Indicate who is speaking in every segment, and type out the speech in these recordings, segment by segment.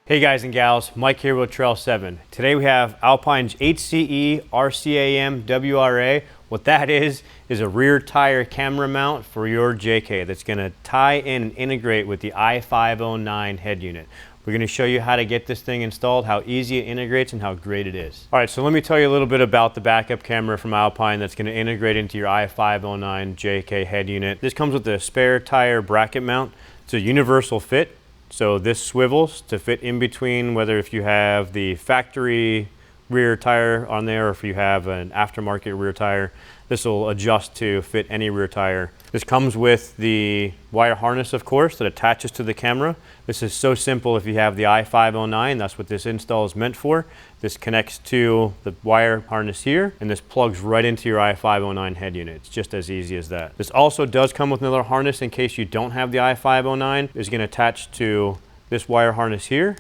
Speaker 1: Hey guys and gals, Mike here with Trail 7. Today we have Alpine's HCE-RCAM-WRA. What that is a rear tire camera mount for your JK that's going to tie in and integrate with the i509 head unit. We're going to show you how to get this thing installed, how easy it integrates, and how great it is. All right, so let me tell you a little bit about the backup camera from Alpine that's going to integrate into your i509 JK head unit. This comes with a spare tire bracket mount. It's a universal fit. So this swivels to fit in between, whether if you have the factory rear tire on there or if you have an aftermarket rear tire. This will adjust to fit any rear tire. This comes with the wire harness, of course, that attaches to the camera. This is so simple. If you have the i509, that's what this install is meant for. This connects to the wire harness here, and this plugs right into your i509 head unit. It's just as easy as that. This also does come with another harness in case you don't have the i509. It's going to attach to this wire harness here.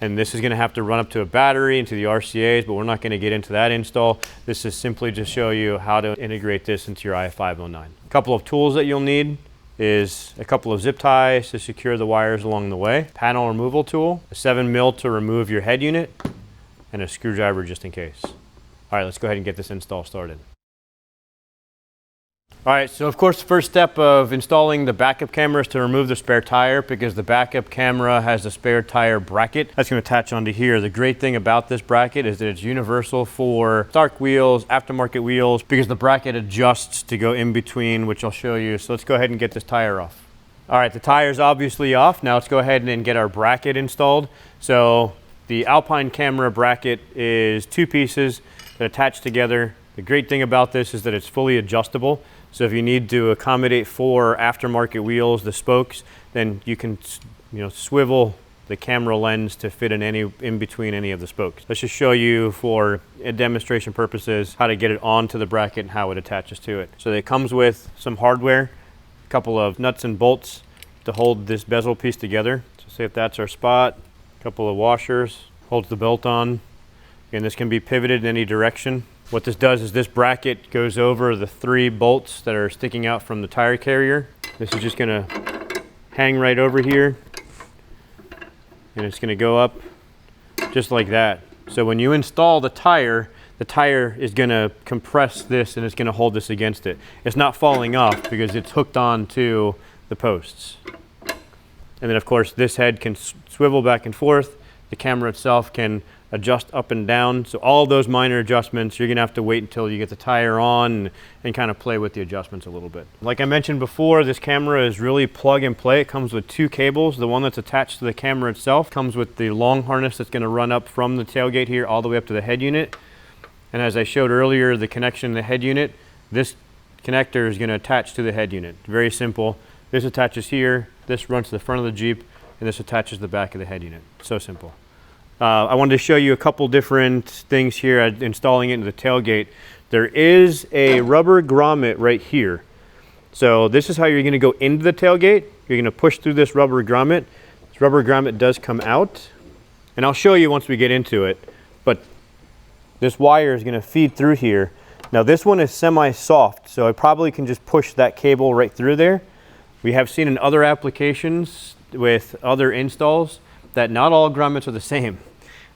Speaker 1: And this is going to have to run up to a battery into the RCAs, but we're not going to get into that install. This is simply to show you how to integrate this into your i509. A couple of tools that you'll need is a couple of zip ties to secure the wires along the way, panel removal tool, a 7mm to remove your head unit, and a screwdriver just in case. All right, let's go ahead and get this install started. All right, so of course the first step of installing the backup camera is to remove the spare tire, because the backup camera has a spare tire bracket that's going to attach onto here. The great thing about this bracket is that it's universal for stock wheels, aftermarket wheels, because the bracket adjusts to go in between, which I'll show you. So let's go ahead and get this tire off. All right, the tire's obviously off. Now let's go ahead and get our bracket installed. So the Alpine camera bracket is two pieces that attach together. The great thing about this is that it's fully adjustable. So if you need to accommodate for aftermarket wheels, the spokes, then you can, swivel the camera lens to fit in between any of the spokes. Let's just show you for demonstration purposes how to get it onto the bracket and how it attaches to it. So it comes with some hardware, a couple of nuts and bolts to hold this bezel piece together. So say if that's our spot, a couple of washers, holds the belt on, and this can be pivoted in any direction. What this does is this bracket goes over the 3 bolts that are sticking out from the tire carrier. This is just going to hang right over here, and it's going to go up just like that. So when you install the tire is going to compress this and it's going to hold this against it. It's not falling off because it's hooked on to the posts. And then of course this head can swivel back and forth. The camera itself can adjust up and down. So all those minor adjustments, you're gonna have to wait until you get the tire on and kind of play with the adjustments a little bit. Like I mentioned before, this camera is really plug and play. It comes with 2 cables. The one that's attached to the camera itself comes with the long harness that's gonna run up from the tailgate here all the way up to the head unit. And as I showed earlier, the connection to the head unit, this connector is gonna attach to the head unit. Very simple. This attaches here, this runs to the front of the Jeep, and this attaches to the back of the head unit. So simple. I wanted to show you a couple different things here installing it into the tailgate. There is a rubber grommet right here. So this is how you're going to go into the tailgate. You're going to push through this rubber grommet. This rubber grommet does come out, and I'll show you once we get into it. But this wire is going to feed through here. Now this one is semi-soft, so I probably can just push that cable right through there. We have seen in other applications with other installs that not all grommets are the same.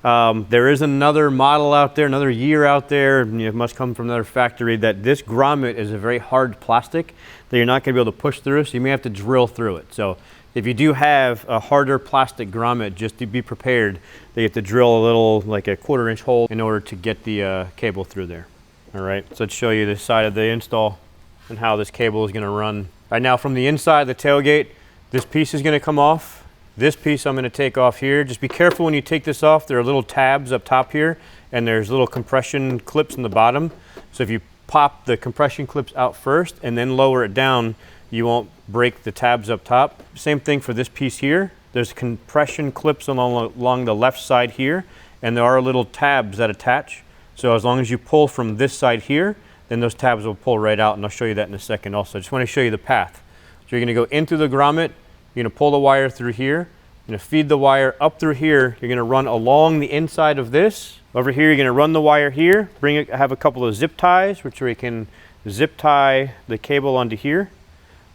Speaker 1: There is another model out there, another year out there, it must come from another factory, that this grommet is a very hard plastic that you're not going to be able to push through, so you may have to drill through it. So if you do have a harder plastic grommet, just to be prepared that you have to drill a little, like a 1/4 inch hole in order to get the cable through there. All right, so let's show you this side of the install and how this cable is going to run. Right now from the inside of the tailgate, this piece is going to come off. This piece I'm going to take off here. Just be careful when you take this off. There are little tabs up top here, and there's little compression clips in the bottom. So if you pop the compression clips out first and then lower it down, you won't break the tabs up top. Same thing for this piece here. There's compression clips along the left side here, and there are little tabs that attach. So as long as you pull from this side here, then those tabs will pull right out, and I'll show you that in a second also. I just want to show you the path. So you're going to go into the grommet. You're going to pull the wire through here. You're going to feed the wire up through here. You're going to run along the inside of this. Over here, you're going to run the wire here. Have a couple of zip ties, which we can zip tie the cable onto here.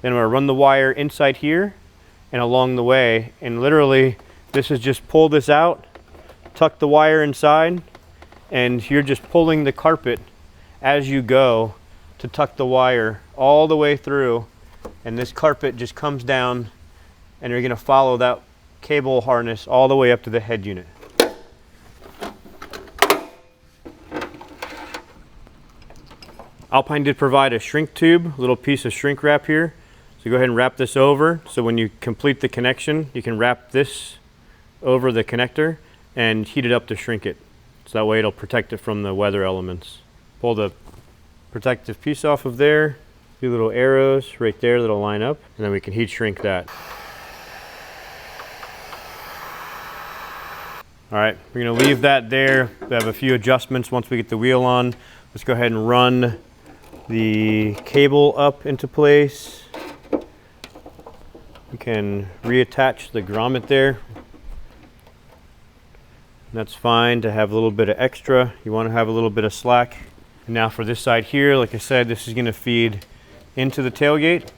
Speaker 1: Then we're going to run the wire inside here and along the way. And literally, This is just pull this out, tuck the wire inside, and you're just pulling the carpet as you go to tuck the wire all the way through, and this carpet just comes down, and you're going to follow that cable harness all the way up to the head unit. Alpine did provide a shrink tube, a little piece of shrink wrap here. So go ahead and wrap this over, so when you complete the connection, you can wrap this over the connector and heat it up to shrink it. So that way it'll protect it from the weather elements. Pull the protective piece off of there, a few little arrows right there that'll line up, and then we can heat shrink that. All right, we're gonna leave that there. We have a few adjustments once we get the wheel on. Let's go ahead and run the cable up into place. We can reattach the grommet there. That's fine to have a little bit of extra. You want to have a little bit of slack. And now for this side here, like I said, this is going to feed into the tailgate,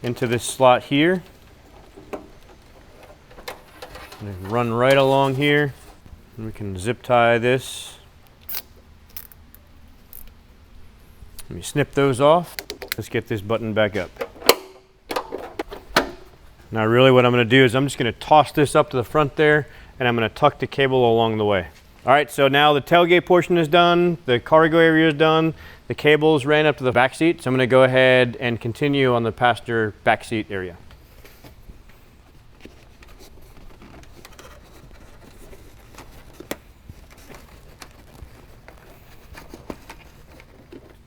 Speaker 1: into this slot here. And run right along here. And we can zip tie this. Let me snip those off. Let's get this button back up. Now really what I'm going to do is I'm just going to toss this up to the front there, and I'm going to tuck the cable along the way. All right, so now the tailgate portion is done, the cargo area is done, the cables ran up to the back seat, so I'm going to go ahead and continue on the passenger back seat area.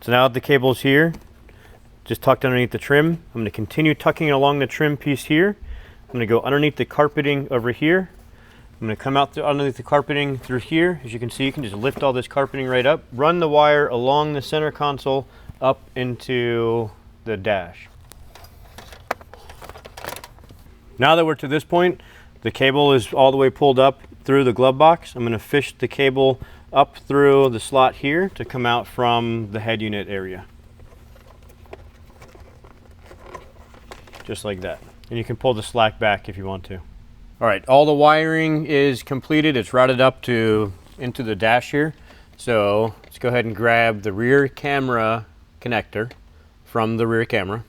Speaker 1: So now that the cable's here, just tucked underneath the trim, I'm going to continue tucking along the trim piece here. I'm going to go underneath the carpeting over here. I'm going to come out underneath the carpeting through here. As you can see, you can just lift all this carpeting right up, run the wire along the center console up into the dash. Now that we're to this point, the cable is all the way pulled up through the glove box. I'm going to fish the cable up through the slot here to come out from the head unit area. Just like that. And you can pull the slack back if you want to. All right, all the wiring is completed. It's routed up into the dash here. So let's go ahead and grab the rear camera connector from the rear camera.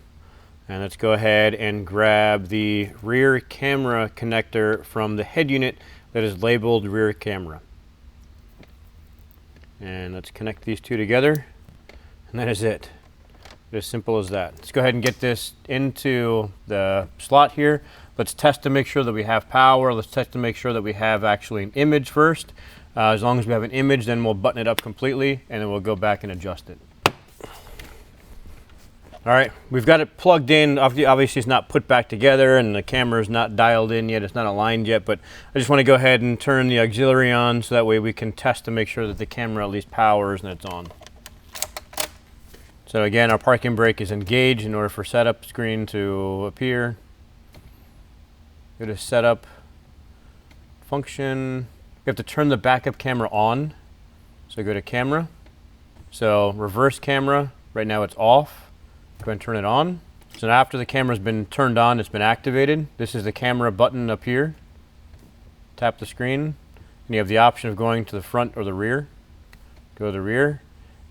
Speaker 1: And let's go ahead and grab the rear camera connector from the head unit that is labeled rear camera. And let's connect these two together. And that is it. As simple as that. Let's go ahead and get this into the slot here. Let's test to make sure that we have power. Let's test to make sure that we have actually an image first. As long as we have an image, then we'll button it up completely, and then we'll go back and adjust it. All right, we've got it plugged in. Obviously, it's not put back together, and the camera is not dialed in yet. It's not aligned yet, but I just want to go ahead and turn the auxiliary on so that way we can test to make sure that the camera at least powers and it's on. So again, our parking brake is engaged in order for setup screen to appear. Go to setup, function. You have to turn the backup camera on. So go to camera. So reverse camera, right now it's off. Go ahead and turn it on. So now after the camera's been turned on, it's been activated. This is the camera button up here. Tap the screen, and you have the option of going to the front or the rear. Go to the rear,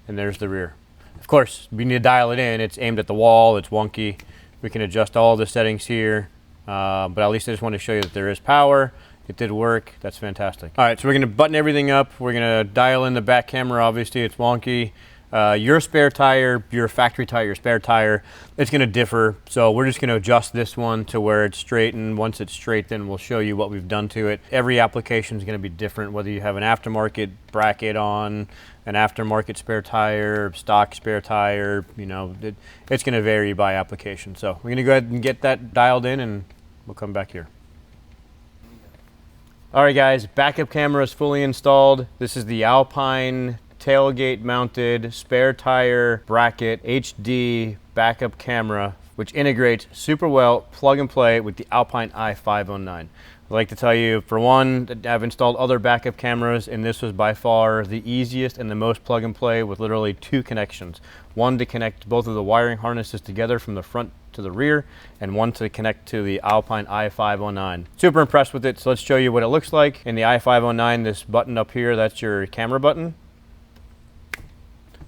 Speaker 1: and there's the rear. Of course, we need to dial it in. It's aimed at the wall, it's wonky. We can adjust all the settings here, but at least I just want to show you that there is power. It did work, that's fantastic. All right, so we're gonna button everything up. We're gonna dial in the back camera, obviously it's wonky. Your spare tire, your factory tire, your spare tire, it's gonna differ. So we're just gonna adjust this one to where it's straight, and once it's straight, then we'll show you what we've done to it. Every application is gonna be different, whether you have an aftermarket bracket on, an aftermarket spare tire, stock spare tire, you know, it's gonna vary by application. So we're gonna go ahead and get that dialed in, and we'll come back here. All right guys, backup camera is fully installed. This is the Alpine tailgate mounted spare tire bracket HD backup camera, which integrates super well plug and play with the Alpine i509. I'd like to tell you, for one, that I've installed other backup cameras, and this was by far the easiest and the most plug and play, with literally 2 connections. One to connect both of the wiring harnesses together from the front to the rear, and one to connect to the Alpine i509. Super impressed with it, so let's show you what it looks like. In the i509, this button up here, that's your camera button.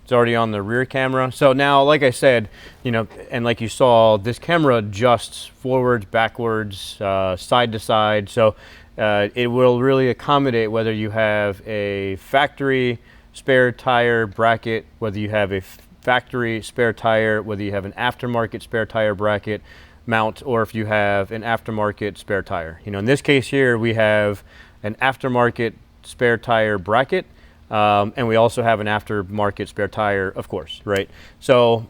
Speaker 1: It's already on the rear camera. So now, like I said, you know, and like you saw, this camera adjusts forwards, backwards, side to side. So it will really accommodate whether you have a factory spare tire bracket, whether you have a factory spare tire, whether you have an aftermarket spare tire bracket mount, or if you have an aftermarket spare tire. You know, in this case here, we have an aftermarket spare tire bracket. And we also have an aftermarket spare tire, of course, right? So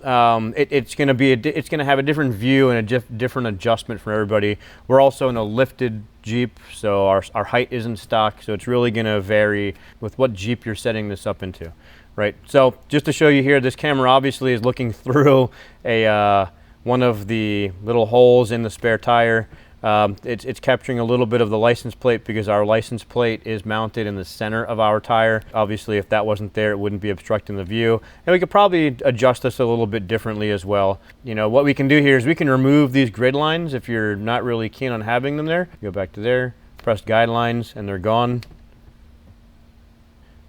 Speaker 1: it's going to have a different view and a different adjustment for everybody. We're also in a lifted Jeep, so our height isn't stock, so it's really going to vary with what Jeep you're setting this up into, right? So just to show you here, this camera obviously is looking through one of the little holes in the spare tire. It's capturing a little bit of the license plate because our license plate is mounted in the center of our tire. Obviously, if that wasn't there, it wouldn't be obstructing the view. And we could probably adjust this a little bit differently as well. You know, what we can do here is we can remove these grid lines if you're not really keen on having them there. Go back to there, press guidelines, and they're gone.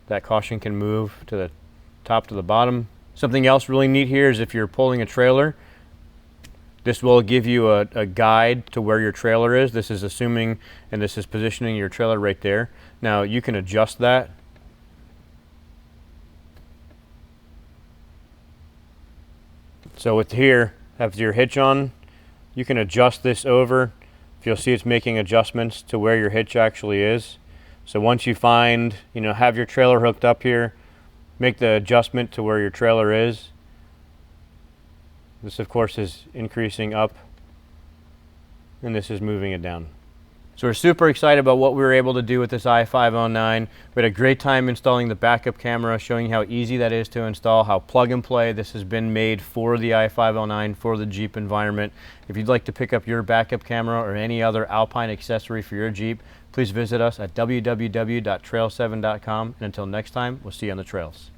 Speaker 1: That caution can move to the top to the bottom. Something else really neat here is if you're pulling a trailer, this will give you a guide to where your trailer is. This is assuming, and this is positioning your trailer right there. Now you can adjust that. So with here, have your hitch on, you can adjust this over. You'll see it's making adjustments to where your hitch actually is. So once you find, you know, have your trailer hooked up here, make the adjustment to where your trailer is. This, of course, is increasing up, and this is moving it down. So we're super excited about what we were able to do with this i509. We had a great time installing the backup camera, showing how easy that is to install, how plug and play. This has been made for the i509, for the Jeep environment. If you'd like to pick up your backup camera or any other Alpine accessory for your Jeep, please visit us at www.trail7.com. And until next time, we'll see you on the trails.